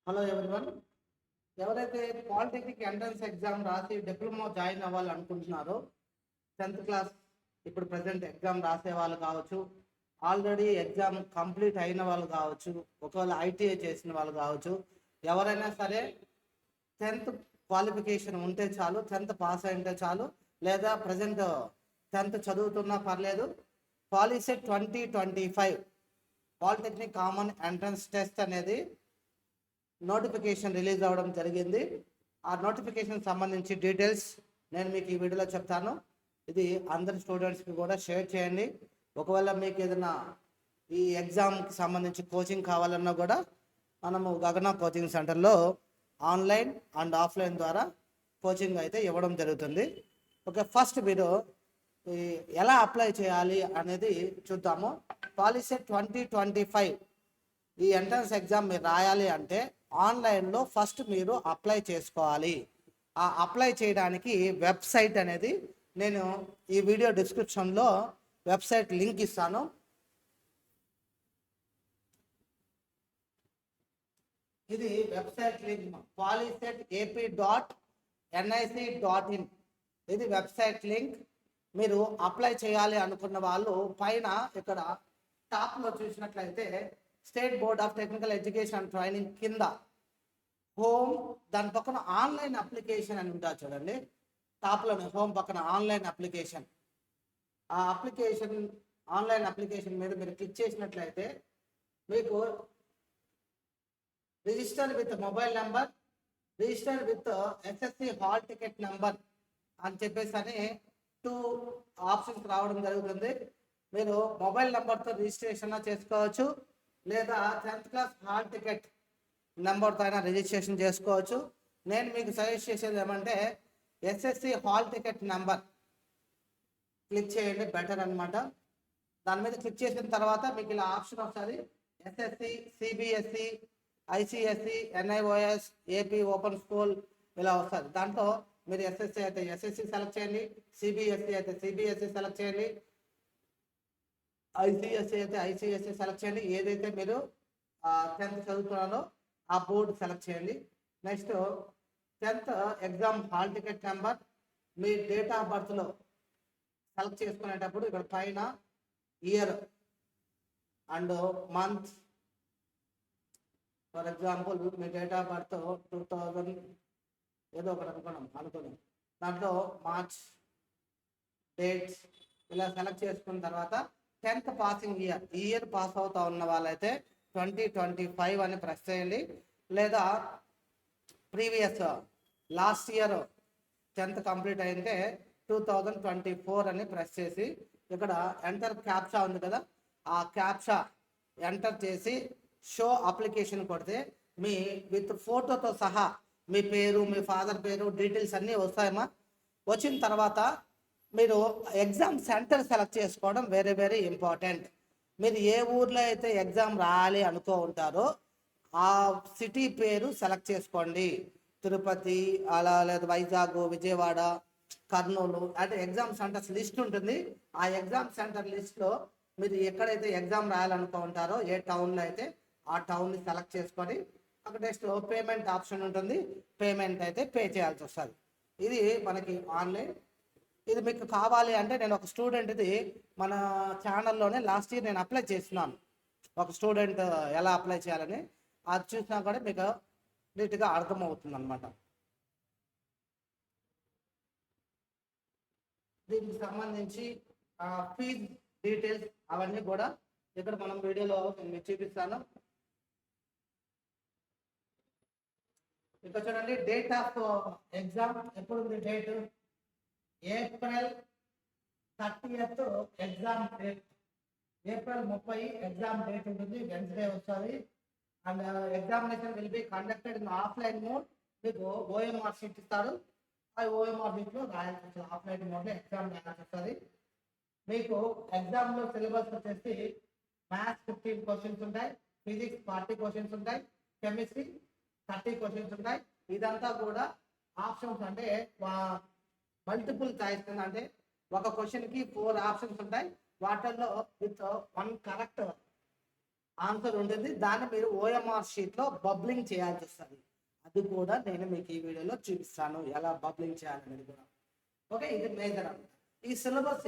Hello everyone. ఎవరైతే polytechnic entrance exam రాసి diploma join అవ్వాలనుకుంటున్నారో 10th class ఇప్పుడు ప్రజెంట్ ఎగ్జామ్ రాసే వాళ్ళు కావచ్చు, ఆల్రెడీ ఎగ్జామ్ కంప్లీట్ అయిన వాళ్ళు కావచ్చు, ఒకవేళ ఐటీఐ చేసిన వాళ్ళు కావచ్చు, ఎవరైనా సరే 10th క్వాలిఫికేషన్ ఉంటే చాలు, 10th పాస్ అయితే చాలు, లేదా ప్రజెంట్ 10th చదువుతున్నా పర్లేదు. POLYCET 2025 polytechnic common entrance test అనేది నోటిఫికేషన్ రిలీజ్ అవ్వడం జరిగింది. ఆ నోటిఫికేషన్ సంబంధించి డీటెయిల్స్ నేను మీకు ఈ వీడియోలో చెప్తాను. ఇది అందరి స్టూడెంట్స్కి కూడా షేర్ చేయండి. ఒకవేళ మీకు ఏదైనా ఈ ఎగ్జామ్కి సంబంధించి కోచింగ్ కావాలన్నా కూడా మనము గగన కోచింగ్ సెంటర్లో ఆన్లైన్ అండ్ ఆఫ్లైన్ ద్వారా కోచింగ్ అయితే ఇవ్వడం జరుగుతుంది. ఓకే, ఫస్ట్ మీరు ఎలా అప్లై చేయాలి అనేది చూద్దాము. పాలిసెట్ 2025 ఈ ఎంట్రన్స్ ఎగ్జామ్ మీరు రాయాలి అంటే ఆన్లైన్లో ఫస్ట్ మీరు అప్లై చేసుకోవాలి. ఆ అప్లై చేయడానికి వెబ్సైట్ అనేది నేను ఈ వీడియో డిస్క్రిప్షన్లో వెబ్సైట్ లింక్ ఇస్తాను. ఇది వెబ్సైట్ లింక్ polyset.ap.nic.in. ఇది వెబ్సైట్ లింక్. మీరు అప్లై చేయాలి అనుకున్న వాళ్ళు పైన ఇక్కడ టాప్లో చూసినట్లయితే state board of technical education and training కింద హోమ్, దాని పక్కన ఆన్లైన్ అప్లికేషన్ అని ఉంటుంది చూడండి. టాప్లోనే హోమ్ పక్కన ఆన్లైన్ అప్లికేషన్. ఆ అప్లికేషన్ ఆన్లైన్ అప్లికేషన్ మీద మీరు క్లిక్ చేసినట్లయితే మీకు register with mobile number, register with SSC hall ticket number అని చెప్పేసి అని 2 ఆప్షన్స్ రావడం జరుగుతుంది. మీరు మొబైల్ నెంబర్తో రిజిస్ట్రేషన్ చేసుకోవచ్చు, లేదా 10th క్లాస్ హాల్ టికెట్ నెంబర్తో అయినా రిజిస్ట్రేషన్ చేసుకోవచ్చు. నేను మీకు సజెస్ట్ చేసేది ఏమంటే SSC hall ticket number click చేయండి, బెటర్ అనమాట. దాని మీద క్లిక్ చేసిన తర్వాత మీకు ఇలా ఆప్షన్ వస్తుంది. SSC, CBSE, ICSE, NIOS, AP open school ఇలా వస్తుంది. దాంట్లో మీరు ఎస్ఎస్సి అయితే ఎస్ఎస్సి సెలెక్ట్ చేయండి, సిబిఎస్ఈ అయితే సిబిఎస్ఈ సెలెక్ట్ చేయండి, ఐసిఎస్సి అయితే ఐసిఎస్సి సెలెక్ట్ చేయండి. ఏదైతే మీరు 10th చదువుతున్నారో ఆ బోర్డు సెలెక్ట్ చేయండి. Next 10th exam hall ticket number మీ డేట్ ఆఫ్ బర్త్లో సెలెక్ట్ చేసుకునేటప్పుడు ఇక్కడ పైన year and month, for example మీ డేట్ ఆఫ్ బర్త్ 2000 ఏదో ఒకటి అనుకున్నాం, దాంట్లో మార్చ్ డేట్ ఇలా సెలెక్ట్ చేసుకున్న తర్వాత 10th పాసింగ్ ఇయర్, ఈ ఇయర్ పాస్ అవుతా ఉన్న వాళ్ళైతే 2025 అని ప్రెస్ చేయండి. లేదా previous last year 10th complete అయితే 2024 అని ప్రెస్ చేసి ఇక్కడ ఎంటర్ క్యాప్చా ఉంది కదా, ఆ క్యాప్చా ఎంటర్ చేసి షో అప్లికేషన్ కొడితే మీ విత్ ఫోటోతో సహా మీ పేరు, మీ ఫాదర్ పేరు, డీటెయిల్స్ అన్నీ వస్తాయమ్మా. వచ్చిన తర్వాత మీరు ఎగ్జామ్ సెంటర్ సెలెక్ట్ చేసుకోవడం వెరీ వెరీ ఇంపార్టెంట్. మీరు ఏ ఊర్లో అయితే ఎగ్జామ్ రాయాలి అనుకో ఉంటారో ఆ సిటీ పేరు సెలెక్ట్ చేసుకోండి. తిరుపతి అలా, లేదా వైజాగ్, విజయవాడ, కర్నూలు అంటే ఎగ్జామ్ సెంటర్స్ లిస్ట్ ఉంటుంది. ఆ ఎగ్జామ్ సెంటర్ లిస్ట్లో మీరు ఎక్కడైతే ఎగ్జామ్ రాయాలనుకో ఉంటారో ఏ టౌన్లో అయితే ఆ టౌన్ని సెలెక్ట్ చేసుకొని అక్కడ నెక్స్ట్ పేమెంట్ ఆప్షన్ ఉంటుంది. పేమెంట్ అయితే పే చేయాల్సి వస్తుంది. ఇది మనకి ఆన్లైన్. ఇది మీకు కావాలి అంటే నేను ఒక స్టూడెంట్ ఇది మన ఛానల్లోనే లాస్ట్ ఇయర్ నేను అప్లై చేస్తున్నాను. ఒక స్టూడెంట్ ఎలా అప్లై చేయాలని అది చూసినా కూడా మీకు నీట్గా అర్థమవుతుంది అనమాట. దీనికి సంబంధించి ఫీజ్ డీటెయిల్స్ అవన్నీ కూడా ఇక్కడ మనం వీడియోలో మీకు చూపిస్తాను. ఇక్కడ చూడండి, డేట్ ఆఫ్ ఎగ్జామ్ ఎప్పుడు ఉంది, date April 30th exam date, April 30 exam date ఉంటుంది, వెన్స్డే వస్తుంది. And examination will be conducted in offline mode. మీకు ఓఎంఆర్ షీట్ ఇస్తారు, ఆ ఓఎంఆర్ షీట్లో రాయాల్సి వస్తుంది. ఆఫ్లైన్ మోడ్లో ఎగ్జామ్ రాయాల్సి వస్తుంది. మీకు ఎగ్జామ్లో సిలబస్ వచ్చేసి మ్యాథ్స్ 15 క్వశ్చన్స్ ఉంటాయి, ఫిజిక్స్ 40 క్వశ్చన్స్ ఉంటాయి, కెమిస్ట్రీ 30 క్వశ్చన్స్ ఉంటాయి. ఇదంతా కూడా ఆప్షన్స్ అంటే మల్టిపుల్ చాయిస్ కింద, అంటే ఒక క్వశ్చన్కి 4 ఆప్షన్స్ ఉంటాయి. వాటిల్లో విత్ 1 కరెక్ట్ ఆన్సర్ ఉంటుంది. దాన్ని మీరు ఓఎంఆర్ షీట్లో బబ్లింగ్ చేయాల్సి వస్తుంది. అది కూడా నేను మీకు ఈ వీడియోలో చూపిస్తాను ఎలా బబ్లింగ్ చేయాలనేది కూడా. ఓకే, ఇది మేజర్ అన్నమాట. ఈ సిలబస్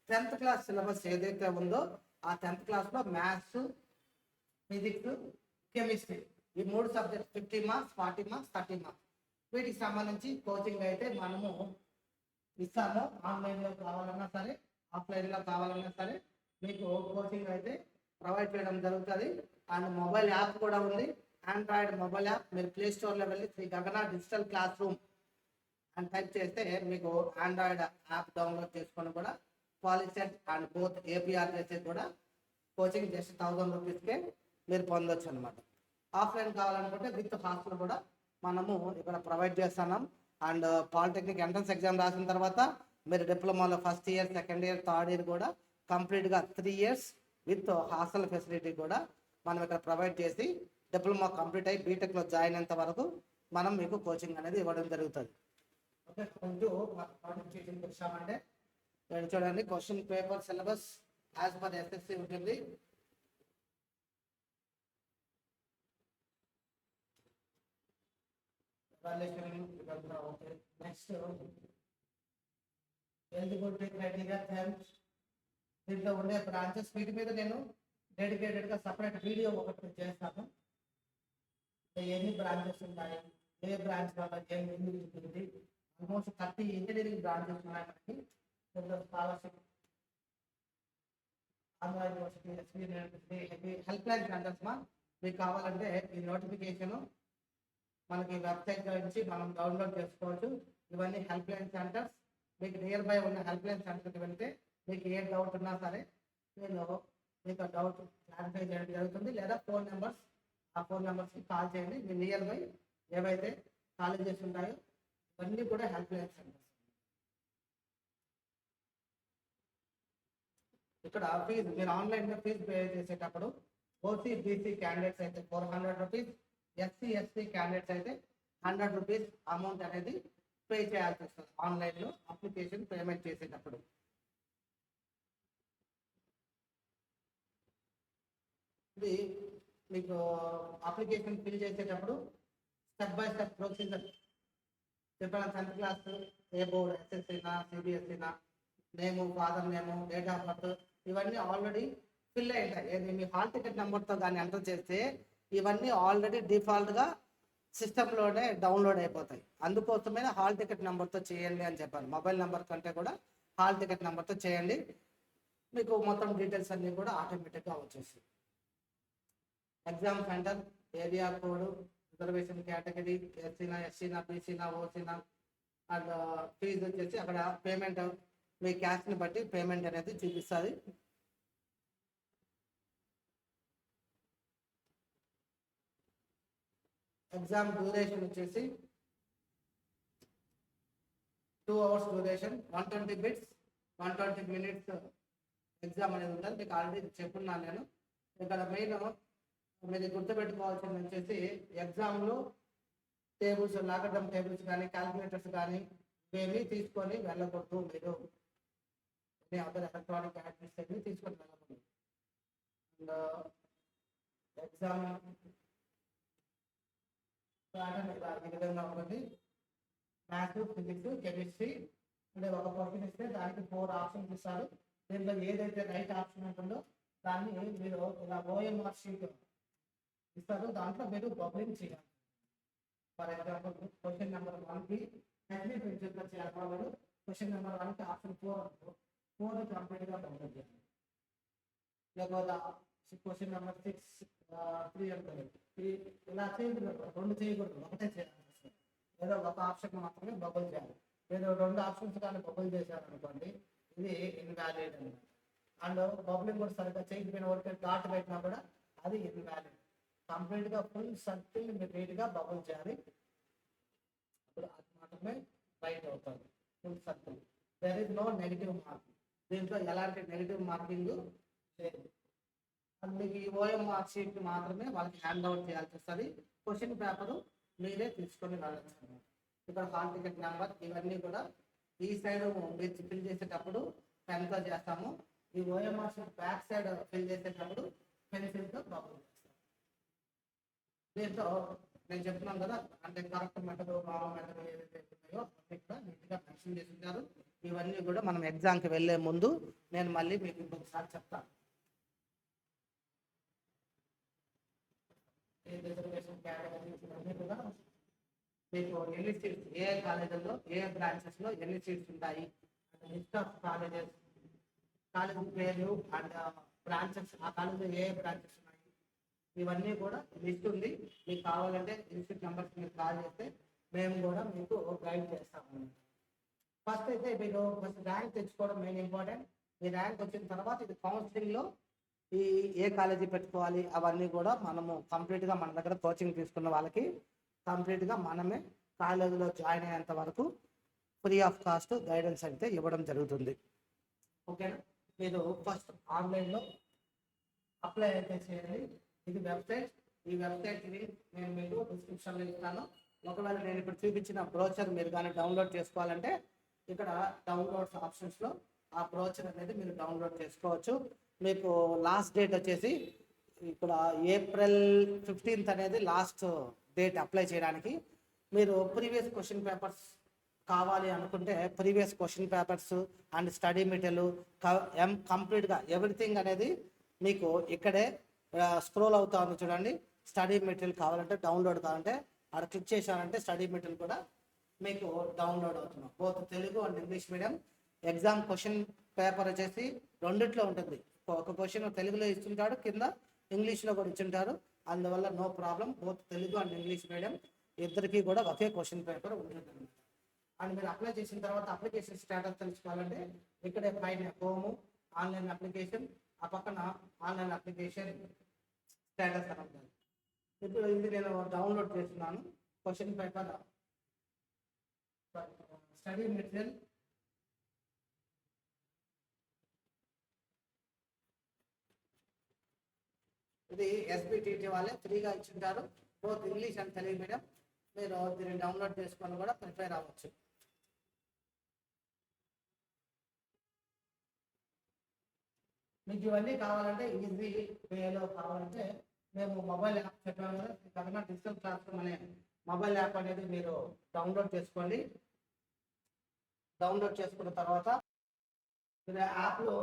10th క్లాస్ సిలబస్ ఏదైతే ఉందో ఆ 10th క్లాస్లో మ్యాథ్స్, ఫిజిక్స్, కెమిస్ట్రీ ఈ 3 సబ్జెక్ట్స్ 50 మార్క్స్, 40 మార్క్స్, 30 మార్క్స్ వీటికి సంబంధించి కోచింగ్ అయితే మనము ఇస్తాము. ఆన్లైన్లో కావాలన్నా సరే, ఆఫ్లైన్లో కావాలన్నా సరే మీకు కోచింగ్ అయితే ప్రొవైడ్ చేయడం జరుగుతుంది. అండ్ మొబైల్ యాప్ కూడా ఉంది, ఆండ్రాయిడ్ మొబైల్ యాప్. మీరు ప్లే స్టోర్లో వెళ్ళి శ్రీ గగన డిజిటల్ క్లాస్ రూమ్ అని టైప్ చేస్తే మీకు ఆండ్రాయిడ్ యాప్ డౌన్లోడ్ చేసుకొని కూడా పాలిసెట్ అండ్ బోత్ ఏపీఆర్ చేసి కూడా కోచింగ్ జస్ట్ 1000 రూపీస్కే మీరు పొందొచ్చు అనమాట. ఆఫ్లైన్ కావాలనుకుంటే విత్ హాస్టల్ కూడా మనము ఇక్కడ ప్రొవైడ్ చేస్తున్నాం. అండ్ పాలిటెక్నిక్ ఎంట్రన్స్ ఎగ్జామ్ రాసిన తర్వాత మీరు డిప్లొమాలో first year, second year, third year కూడా కంప్లీట్గా 3 years విత్ హాస్టల్ ఫెసిలిటీ కూడా మనం ఇక్కడ ప్రొవైడ్ చేసి డిప్లొమా కంప్లీట్ అయ్యి బీటెక్లో జాయిన్ అయ్యేంత వరకు మనం మీకు కోచింగ్ అనేది ఇవ్వడం జరుగుతుంది. ఓకే, కొంచెం వచ్చామంటే చూడండి, question paper syllabus as per SSC ఉంటుంది. నెక్స్ట్ ఎలిజిబిలిటీ క్రైటీరియా, దీంట్లో ఉండే బ్రాంచెస్ వీటి మీద నేను డెడికేటెడ్గా సపరేట్ వీడియో ఒకటి చేస్తాను. ఎన్ని బ్రాంచెస్ ఉన్నాయి, ఏ బ్రాంచ్ వల్ల ఏం ఉంటుంది, ఆల్మోస్ట్ 30 ఇంజనీరింగ్ బ్రాంచెస్ ఉన్నాయి మనకి. Scholarship, Andhra university, SP university, help line centres మీకు కావాలంటే ఈ నోటిఫికేషన్ మనకి వెబ్సైట్ నుంచి మనం డౌన్లోడ్ చేసుకోవచ్చు. ఇవన్నీ హెల్ప్ లైన్ సెంటర్స్. మీకు నియర్ బై ఉన్న హెల్ప్ లైన్ సెంటర్కి వెళ్తే మీకు ఏ డౌట్ ఉన్నా సరే నేను మీకు డౌట్ క్లారిఫై చేయడం జరుగుతుంది. లేదా ఫోన్ నెంబర్స్, ఆ ఫోన్ నెంబర్స్కి కాల్ చేయండి. మీ నియర్ బై ఏవైతే కాలేజెస్ ఉంటాయో ఇవన్నీ కూడా హెల్ప్ లైన్ సెంటర్స్. ఇక్కడ ఫీజు మీరు ఆన్లైన్లో ఫీజు పే చేసేటప్పుడు ఓసీ, బీసీ క్యాండిడేట్స్ అయితే 400 రూపీస్, ఎస్సీ, ఎస్టీ క్యాండిడేట్స్ అయితే 100 రూపీస్ అమౌంట్ అనేది పే చేయాల్సి వస్తుంది ఆన్లైన్లో అప్లికేషన్ పేమెంట్ చేసేటప్పుడు. ఇది మీకు అప్లికేషన్ ఫిల్ చేసేటప్పుడు స్టెప్ బై స్టెప్ ప్రొసీజర్ చెప్పాను. 10th క్లాస్ ఏ బోర్డు, ఎస్ఎస్సీనా, సిబిఎస్ఈనా, name, father name, date of birth ఇవన్నీ ఆల్రెడీ ఫిల్ అయ్యాయి. ఏది మీ హాల్ టికెట్ నెంబర్తో కానీ ఎంటర్ చేస్తే ఇవన్నీ ఆల్రెడీ డిఫాల్ట్గా సిస్టంలోనే డౌన్లోడ్ అయిపోతాయి. అందుకోసమే హాల్ టికెట్ నెంబర్తో చేయండి అని చెప్పాను. మొబైల్ నెంబర్ కంటే కూడా హాల్ టికెట్ నెంబర్తో చేయండి. మీకు మొత్తం డీటెయిల్స్ అన్నీ కూడా ఆటోమేటిక్గా వచ్చేస్తాయి. Exam centre, area code, reservation category, ఎస్సీనా, ఎస్సీనా, బీసీనా, ఓసీనా, అండ్ ఫీజు వచ్చేసి అక్కడ పేమెంట్ మీ క్యాస్ట్ని బట్టి పేమెంట్ అనేది చూపిస్తుంది. ఎగ్జామ్ డ్యూరేషన్ వచ్చేసి 2 hours duration, 120 bits, 120 minutes exam అనేది ఉంటుంది. మీకు ఆల్రెడీ చెప్పున్నాను నేను. ఇక్కడ మెయిన్ మీరు గుర్తుపెట్టుకోవాల్సింది వచ్చేసి ఎగ్జామ్లో టేబుల్స్, లాగడం టేబుల్స్ కానీ, క్యాల్కులేటర్స్ కానీ ఇవేమీ తీసుకొని వెళ్ళకూడదు. మీరు అదర్ ఎలక్ట్రానిక్ యాక్టివిటీస్ అన్ని తీసుకొని వెళ్ళకూడదు. అండ్ ఎగ్జామ్ ఈ విధంగా ఉంటుంది. మ్యాథ్స్, ఫిజిక్స్, కెమిస్ట్రీ అంటే ఒక క్వశ్చన్ ఇస్తే దానికి 4 ఆప్షన్స్ ఇస్తారు. దీంట్లో ఏదైతే రైట్ ఆప్షన్ ఉంటుందో దాన్ని మీరు ఇలా ఓఎంఆర్ షీట్ ఇస్తారు. దాంట్లో మీరు బబ్లింగ్ చేయాలి. ఫర్ ఎగ్జాంపుల్ క్వశ్చన్ నెంబర్ 1కి హెచ్బీ పెన్సిల్తో చేయాలి. క్వశ్చన్ నెంబర్ 1కి ఆప్షన్ 4 కంప్లీట్గా బబ్లింగ్ చేయాలి. లేకపోతే క్వశ్చన్ నెంబర్ 6, 3 ఉంటుంది. ఇలా చేయకూడదు, 2 చేయకూడదు, ఒకటే చేయాలి. ఏదో ఒక ఆప్షన్ మాత్రమే బబుల్ చేయాలి. ఏదో 2 ఆప్షన్స్ కానీ బబుల్ చేశారనుకోండి, ఇది ఇన్వాలిడ్ అనమాట. అండ్ బబులింగ్ కూడా సరిగ్గా చేయకపోయిన వరకు డాట్ పెట్టినా కూడా అది ఇన్వాలిడ్. కంప్లీట్గా ఫుల్ సర్కిల్ మీరు నీట్గా బబుల్ చేయాలి. అప్పుడు అది మాత్రమే రైట్ అవుతుంది. Full circle. There is no negative marking. దీంట్లో ఎలాంటి నెగిటివ్ మార్కింగ్ లేదు. మీకు ఈ ఓఎంఆర్ షీట్ మాత్రమే వాళ్ళకి హ్యాండ్ అవుట్ చేయాల్సి వస్తుంది. క్వశ్చన్ పేపరు మీరే తీసుకొని వెళ్ళచ్చు అనమాట. ఇక్కడ హాల్ టికెట్ నెంబర్ ఇవన్నీ కూడా ఈ సైడ్ మీరు ఫిల్ చేసేటప్పుడు పెన్తో చేస్తాము. ఈ OMR sheet back side fill చేసేటప్పుడు పెన్సిల్తో బబుల్ చేస్తారు. దీంతో నేను చెప్తున్నాను కదా, అంటే కరెక్ట్ మెథడ్ రాంగ్ మెథడ్ ఏదైతే ఉన్నాయో అన్నీ కూడా నీట్గా మెన్షన్ చేసి ఉంటారు. ఇవన్నీ కూడా మనం ఎగ్జామ్కి వెళ్ళే ముందు నేను మళ్ళీ మీకు ఇంకొకసారి చెప్తాను. రిజర్వేషన్ కేటగిరీస్ ఇవన్నీ కూడా మీకు ఎన్ని సీట్స్, ఏ కాలేజీల్లో ఏ బ్రాంచెస్లో ఎన్ని సీట్స్ ఉంటాయి, లిస్ట్ ఆఫ్ కాలేజెస్, కాలేజ్ పేర్లు అండ్ బ్రాంచెస్, ఆ కాలేజీలో ఏ బ్రాంచెస్ ఉన్నాయి, ఇవన్నీ కూడా లిస్ట్ ఉంది. మీకు కావాలంటే ఇన్స్టిట్యూట్ నెంబర్స్ మీరు కాల్ చేస్తే మేము కూడా మీకు గైడ్ చేస్తాము. ఫస్ట్ అయితే మీరు ఫస్ట్ ర్యాంక్ తెచ్చుకోవడం మెయిన్ ఇంపార్టెంట్. ఈ ర్యాంక్ వచ్చిన తర్వాత ఇది కౌన్సిలింగ్లో ఈ ఏ కాలేజీ పెట్టుకోవాలి అవన్నీ కూడా మనము కంప్లీట్గా మన దగ్గర కోచింగ్ తీసుకున్న వాళ్ళకి కంప్లీట్గా మనమే కాలేజీలో జాయిన్ అయ్యేంత వరకు ఫ్రీ ఆఫ్ కాస్ట్ గైడెన్స్ అయితే ఇవ్వడం జరుగుతుంది. ఓకేనా? మీరు ఫస్ట్ ఆన్లైన్లో అప్లై అయితే చేయండి. ఇది వెబ్సైట్. ఈ వెబ్సైట్ని నేను మీకు డిస్క్రిప్షన్లో ఇస్తాను. ఒకవేళ నేను ఇప్పుడు చూపించిన బ్రోచర్ మీరు కానీ డౌన్లోడ్ చేసుకోవాలంటే ఇక్కడ డౌన్లోడ్స్ ఆప్షన్స్లో ఆ బ్రోచర్ అనేది మీరు డౌన్లోడ్ చేసుకోవచ్చు. మీకు లాస్ట్ డేట్ వచ్చేసి ఇక్కడ ఏప్రిల్ 15th అనేది లాస్ట్ డేట్ అప్లై చేయడానికి. మీరు ప్రీవియస్ క్వశ్చన్ పేపర్స్ కావాలి అనుకుంటే previous question papers and study material కంప్లీట్గా ఎవ్రీథింగ్ అనేది మీకు ఇక్కడే స్క్రోల్ అవుతా ఉంది చూడండి. స్టడీ మెటీరియల్ కావాలంటే డౌన్లోడ్ కావాలంటే అక్కడ క్లిక్ చేశారంటే స్టడీ మెటీరియల్ కూడా మీకు డౌన్లోడ్ అవుతున్నాం. Both Telugu and English medium. Exam question paper వచ్చేసి రెండిట్లో ఉంటుంది. ఒక క్వశ్చన్ తెలుగులో ఇచ్చుంటాడు, కింద ఇంగ్లీష్లో కూడా ఇచ్చుంటారు. అందువల్ల no problem. Both Telugu and English medium ఇద్దరికి కూడా ఒకే క్వశ్చన్ పేపర్ ఉంటుంది. అండ్ మీరు అప్లై చేసిన తర్వాత అప్లికేషన్ స్టేటస్ తెలుసుకోవాలంటే ఇక్కడే పైన హోము ఆన్లైన్ అప్లికేషన్, ఆ పక్కన ఆన్లైన్ అప్లికేషన్ స్టేటస్ అని ఉంటుంది. ఇప్పుడు ఇది నేను డౌన్లోడ్ చేస్తున్నాను. క్వశ్చన్ పేపర్ స్టడీ మెటీరియల్ ఇది ఎస్బిటిటి వాళ్ళే ఫ్రీగా ఇచ్చింటారు. Both English and Telugu medium. మీరు దీన్ని డౌన్లోడ్ చేసుకొని కూడా ప్రిపేర్ అవ్వచ్చు. మీకు ఇవన్నీ కావాలంటే ఈజీ వేలో కావాలంటే మేము మొబైల్ యాప్ చెప్పాము కదా, డిజిటల్ క్లాస్ రూమ్ అనే మొబైల్ యాప్ అనేది మీరు డౌన్లోడ్ చేసుకోండి. డౌన్లోడ్ చేసుకున్న తర్వాత మీరు యాప్లో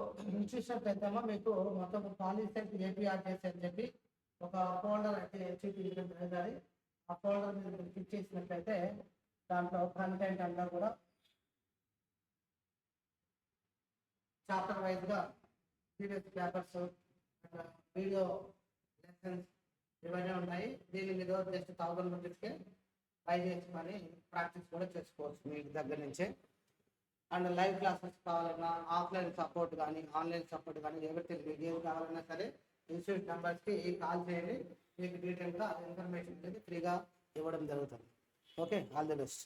చూసినట్లయితేమో మీకు మొత్తం పాలిసెట్ ఏపీఆర్జేస్ అని చెప్పి ఒక ఫోల్డర్ అయితే చూపించడం జరుగుతుంది. ఆ ఫోల్డర్ మీద క్లిక్ చేసినట్లయితే దాంట్లో కంటెంట్ అంతా కూడా చాప్టర్ వైజ్గా ప్రీవియస్ పేపర్స్, వీడియో లెసన్స్ ఇవన్నీ ఉంటాయి. దీన్ని మీరు జస్ట్ 1000 రూపీస్కే ట్రై చేసుకొని ప్రాక్టీస్ కూడా చేసుకోవచ్చు మీ దగ్గర నుంచే. అండ్ లైవ్ క్లాసెస్ కావాలన్నా, ఆఫ్లైన్ సపోర్ట్ కానీ ఆన్లైన్ సపోర్ట్ కానీ ఎవరిథింగ్ మీకు ఏం కావాలన్నా సరే ఇన్స్టిట్యూట్ నెంబర్స్కి కాల్ చేయండి. మీకు డీటెయిల్గా ఇన్ఫర్మేషన్ అనేది ఫ్రీగా ఇవ్వడం జరుగుతుంది. Okay, all the best.